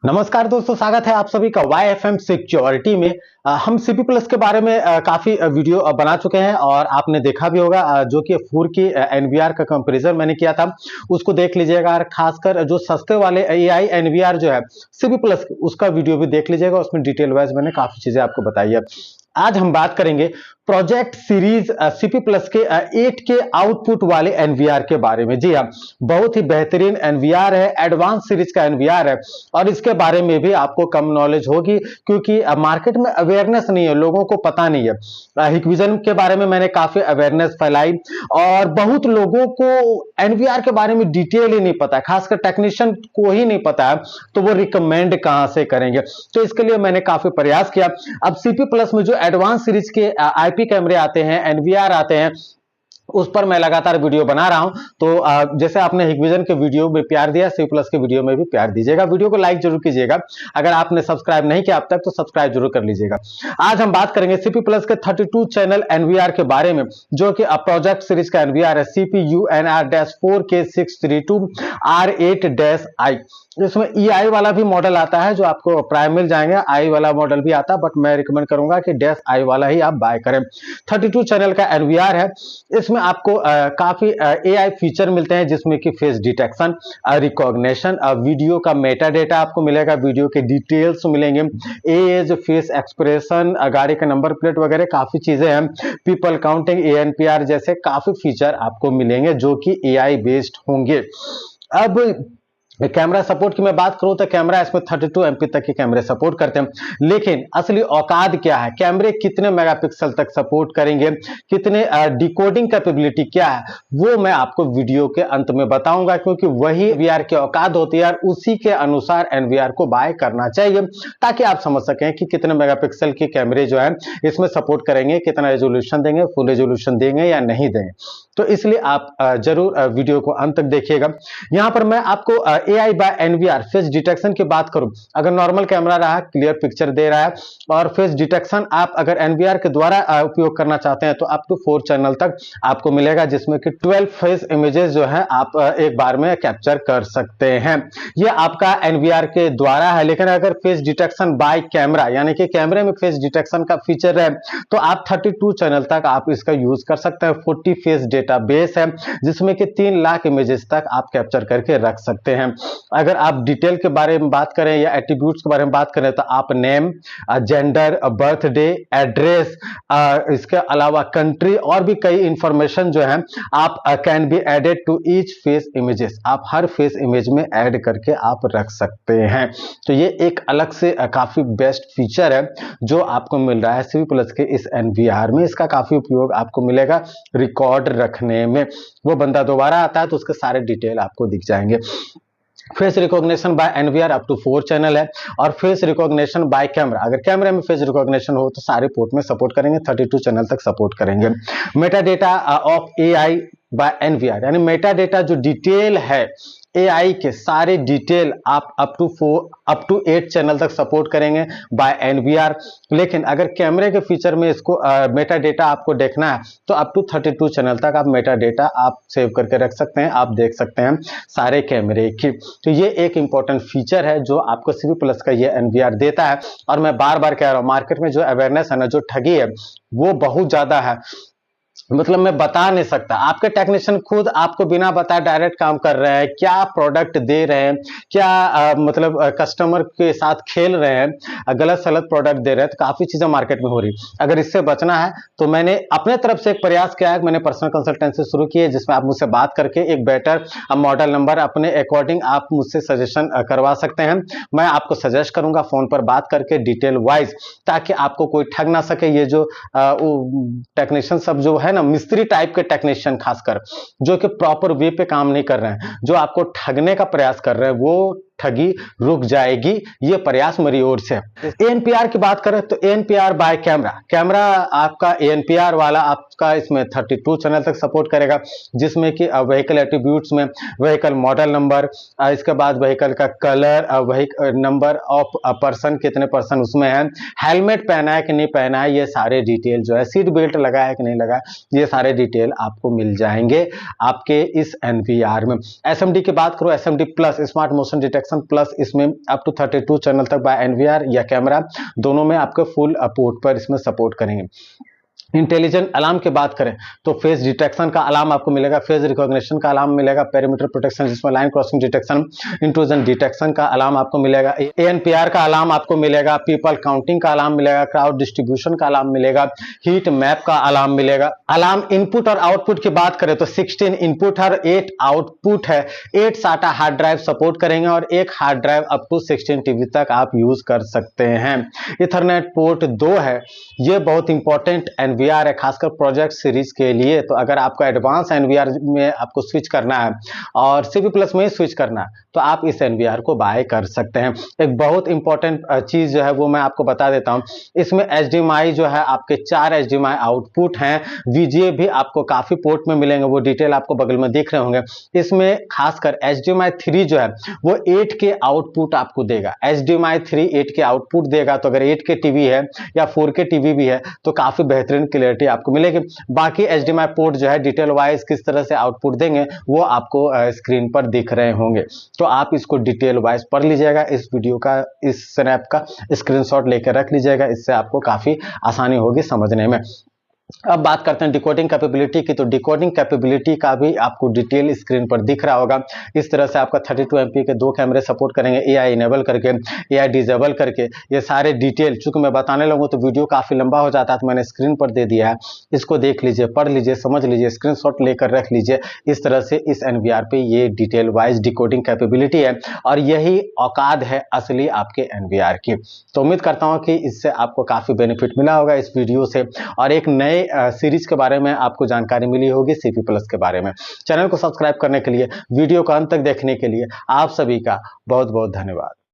नमस्कार दोस्तों, स्वागत है आप सभी का YFM सिक्योरिटी में। हम सीपी प्लस के बारे में काफी वीडियो बना चुके हैं और आपने देखा भी होगा जो कि फूर की एनवीआर का कंपैरिजन मैंने किया था, उसको देख लीजिएगा। और खासकर जो सस्ते वाले एआई एनवीआर जो है सीपी प्लस, उसका वीडियो भी देख लीजिएगा। उसमें डिटेल वाइज मैंने काफी चीजें आपको बताई है। आज हम बात करेंगे प्रोजेक्ट सीरीज सीपी प्लस के 8 के आउटपुट वाले एनवीआर के बारे में। जी हाँ, बहुत ही बेहतरीन एनवीआर है, एडवांस सीरीज का एनवीआर है और इसके बारे में भी आपको कम नॉलेज होगी क्योंकि मार्केट में अवेयरनेस नहीं है, लोगों को पता नहीं है। हिक्विजन के बारे में मैंने काफी अवेयरनेस फैलाई और बहुत लोगों को एनवीआर के बारे में डिटेल ही नहीं पता है, खासकर टेक्नीशियन को ही नहीं पता है, तो वो रिकमेंड कहां से करेंगे। तो इसके लिए मैंने काफी प्रयास किया। अब सीपी प्लस में जो एडवांस सीरीज के आईपी कैमरे आते हैं, एनवीआर आते हैं, उस पर मैं लगातार वीडियो बना रहा हूं। तो जैसे आपने हिक्विजन के वीडियो में प्यार दिया, सी प्लस के वीडियो में भी प्यार दीजिएगा। वीडियो को लाइक जरूर कीजिएगा। अगर आपने सब्सक्राइब नहीं किया अब तक तो सब्सक्राइब जरूर कर लीजिएगा। आज हम बात करेंगे सीपी प्लस के 32 चैनल एनवीआर के बारे में, जो कि प्रोजेक्ट सीरीज का एनवीआर है CPUNR-4K632R8-I। इसमें EI वाला भी मॉडल आता है जो आपको प्राइम मिल जाएंगे, आई वाला मॉडल भी आता है, बट मैं रिकमेंड करूंगा कि डैश आई वाला ही आप बाय करें। 32 चैनल का एनवीआर है। इसमें आपको काफी AI फीचर मिलते हैं, जिसमें कि फेस डिटेक्शन, रिकॉग्निशन, वीडियो का मेटा डेटा आपको मिलेगा, वीडियो के डिटेल्स मिलेंगे, एज, फेस एक्सप्रेशन, गाड़ी का नंबर प्लेट वगैरह काफी चीजें हैं, पीपल काउंटिंग, ANPR जैसे काफी फीचर आपको मिलेंगे जो कि AI बेस्ड होंगे। अब कैमरा सपोर्ट की मैं बात करूं तो कैमरा इसमें 32 MP तक के कैमरे सपोर्ट करते हैं, लेकिन असली औकात क्या है, कैमरे कितने मेगापिक्सल तक सपोर्ट करेंगे, कितने डिकोडिंग कैपेबिलिटी क्या है, वो मैं आपको वीडियो के अंत में बताऊंगा, क्योंकि वही एनवीआर की औकात होती है और उसी के अनुसार एनवीआर को बाय करना चाहिए, ताकि आप समझ सकें कि कितने मेगापिक्सल के कैमरे जो है इसमें सपोर्ट करेंगे, कितना रेजोल्यूशन देंगे, फुल रेजोल्यूशन देंगे या नहीं देंगे। तो इसलिए आप जरूर वीडियो को अंत तक देखिएगा। यहां पर मैं आपको AI by NVR face detection की बात करूं, अगर नॉर्मल कैमरा रहा, क्लियर पिक्चर दे रहा है, और फेस डिटेक्शन आप अगर एनवीआर के द्वारा उपयोग करना चाहते हैं तो अप टू 4 चैनल तक आपको मिलेगा, जिसमें कि 12 फेस इमेजेस जो है आप एक बार में कैप्चर कर सकते हैं। ये आपका एनवीआर के द्वारा है। लेकिन अगर फेस डिटेक्शन बाय कैमरा, यानी कि कैमरे में फेस डिटेक्शन का फीचर है, तो आप 32 चैनल तक आप इसका यूज कर सकते हैं। 40 फेस डेटाबेस है, जिसमें कि 3 लाख इमेजेस तक आप कैप्चर करके रख सकते हैं। अगर आप डिटेल के बारे में बात करें या एट्रीब्यूट्स के बारे में बात करें तो आप नेम, जेंडर, बर्थडे, एड्रेस, इसके अलावा कंट्री और भी कई इंफॉर्मेशन जो है आप can be added to each face images, आप हर फेस इमेज में ऐड करके आप रख सकते हैं। तो ये एक अलग से काफी बेस्ट फीचर है जो आपको मिल रहा है सीपी प्लस के इस एनवीआर में। इसका काफी उपयोग आपको मिलेगा रिकॉर्ड रखने में। वो बंदा दोबारा आता है तो उसके सारे डिटेल आपको दिख जाएंगे। Face recognition by NVR up to 4 channel है, और फेस रिकॉग्निशन बाय कैमरा, अगर कैमरे में फेस रिकॉग्निशन हो तो सारे पोर्ट में सपोर्ट करेंगे, 32 चैनल तक सपोर्ट करेंगे। Meta data of AI by NVR, यानी मेटा डेटा जो डिटेल है AI के सारे डिटेल आप अप टू 8 चैनल तक सपोर्ट करेंगे बाय एनवीआर। लेकिन अगर कैमरे के फीचर में इसको मेटा डेटा आपको देखना है तो अप टू 32 चैनल तक आप मेटा डेटा आप सेव करके रख सकते हैं, आप देख सकते हैं सारे कैमरे की। तो ये एक इंपॉर्टेंट फीचर है जो आपको सीपी प्लस का ये एनवीआर देता है। और मैं बार बार कह रहा हूं, मार्केट में जो अवेयरनेस है ना, जो ठगी है वो बहुत ज्यादा है, मतलब मैं बता नहीं सकता। आपके टेक्नीशियन खुद आपको बिना बताए डायरेक्ट काम कर रहे हैं, क्या प्रोडक्ट दे रहे हैं, क्या मतलब कस्टमर के साथ खेल रहे हैं, गलत सलत प्रोडक्ट दे रहे हैं, तो काफी चीजें मार्केट में हो रही। अगर इससे बचना है तो मैंने अपने तरफ से एक प्रयास किया है, मैंने पर्सनल कंसल्टेंसी शुरू की है, जिसमें आप मुझसे बात करके एक बेटर मॉडल नंबर अपने अकॉर्डिंग आप मुझसे सजेशन करवा सकते हैं। मैं आपको सजेस्ट करूंगा फोन पर बात करके डिटेल वाइज, ताकि आपको कोई ठग ना सके। ये जो टेक्नीशियन सब जो है ना, मिस्त्री टाइप के टेक्नीशियन खासकर, जो कि प्रॉपर वे पे काम नहीं कर रहे हैं, जो आपको ठगने का प्रयास कर रहे हैं, वो ठगी रुक जाएगी। ये प्रयास मेरी ओर से। ANPR की बात करें तो ANPR बाय कैमरा आपका ANPR वाला आपका इसमें 32 चैनल तक सपोर्ट करेगा, जिसमें कि व्हीकल एट्रीब्यूट्स में व्हीकल मॉडल नंबर, इसके बाद व्हीकल का कलर, नंबर ऑफ पर्सन, कितने पर्सन उसमें है, हेलमेट पहना है कि नहीं पहना है, ये सारे डिटेल जो है, सीट बेल्ट लगा है कि नहीं लगा, ये सारे डिटेल आपको मिल जाएंगे आपके इस एनवीआर में। SMD की बात करो, SMD plus smart motion detection detection plus इसमें अप टू 32 चैनल तक बाय एनवीआर या कैमरा दोनों में आपके फुल पोर्ट पर इसमें सपोर्ट करेंगे। इंटेलिजेंट अलार्म की बात करें तो फेस डिटेक्शन का अलार्म आपको मिलेगा, फेस रिकॉग्निशन का अलार्म मिलेगा, पेरीमीटर प्रोटेक्शन जिसमें line crossing detection, intrusion detection का अलार्म आपको मिलेगा, एएनपीआर का अलार्म आपको मिलेगा, पीपल काउंटिंग का अलार्म मिलेगा, क्राउड डिस्ट्रीब्यूशन का अलार्म मिलेगा, हीट मैप का अलार्म मिलेगा। अलार्म इनपुट और आउटपुट की बात करें तो 16 इनपुट और 8 आउटपुट है। 8 SATA हार्ड ड्राइव सपोर्ट करेंगे और एक hard drive up to 16 TB तक आप यूज कर सकते हैं। इथरनेट पोर्ट 2 है, ये बहुत इंपॉर्टेंट एनवीआर है खासकर प्रोजेक्ट सीरीज के लिए। तो अगर आपको एडवांस एनवीआर में आपको स्विच करना है और सीपी प्लस में ही स्विच करना है तो आप इस एनवीआर को बाय कर सकते हैं। एक बहुत इंपॉर्टेंट चीज जो है वो मैं आपको बता देता हूं, इसमें एचडीएमआई जो है आपके 4 एचडीएमआई आउटपुट हैं, वीजीए भी आपको काफी पोर्ट में मिलेंगे, वो डिटेल आपको बगल में दिख रहे होंगे। इसमें खासकर एचडीएमआई 3 जो है वो 8 के आउटपुट आपको देगा। एचडीएमआई 3 8 के आउटपुट देगा, तो अगर 8 के टीवी है या 4 के टीवी भी है तो काफी बेहतरीन क्लियरिटी आपको मिलेगी। बाकी एचडीएमआई पोर्ट जो है डिटेल वाइज किस तरह से आउटपुट देंगे वो आपको स्क्रीन पर दिख रहे होंगे, तो आप इसको डिटेल वाइज पढ़ लीजिएगा। इस वीडियो का, इस स्नैप का स्क्रीनशॉट लेकर रख लीजिएगा, इससे आपको काफी आसानी होगी समझने में। अब बात करते हैं डिकोडिंग कैपेबिलिटी की, तो डिकोडिंग कैपेबिलिटी का भी आपको डिटेल स्क्रीन पर दिख रहा होगा। इस तरह से आपका 32 MP के 2 कैमरे सपोर्ट करेंगे, एआई इनेबल करके, एआई डिजेबल करके, ये सारे डिटेल चूंकि मैं बताने लगूं तो वीडियो काफी लंबा हो जाता है, तो मैंने स्क्रीन पर दे दिया है। इसको देख लीजिए, पढ़ लीजिए, समझ लीजिए, स्क्रीनशॉट लेकर रख लीजिए। इस तरह से इस एनवीआर पे ये डिटेल वाइज डिकोडिंग कैपेबिलिटी है और यही औकात है असली आपके एनवीआर की। तो उम्मीद करता हूं कि इससे आपको काफी बेनिफिट मिला होगा इस वीडियो से और एक नए सीरीज के बारे में आपको जानकारी मिली होगी सीपी प्लस के बारे में। चैनल को सब्सक्राइब करने के लिए, वीडियो को अंत तक देखने के लिए आप सभी का बहुत बहुत धन्यवाद।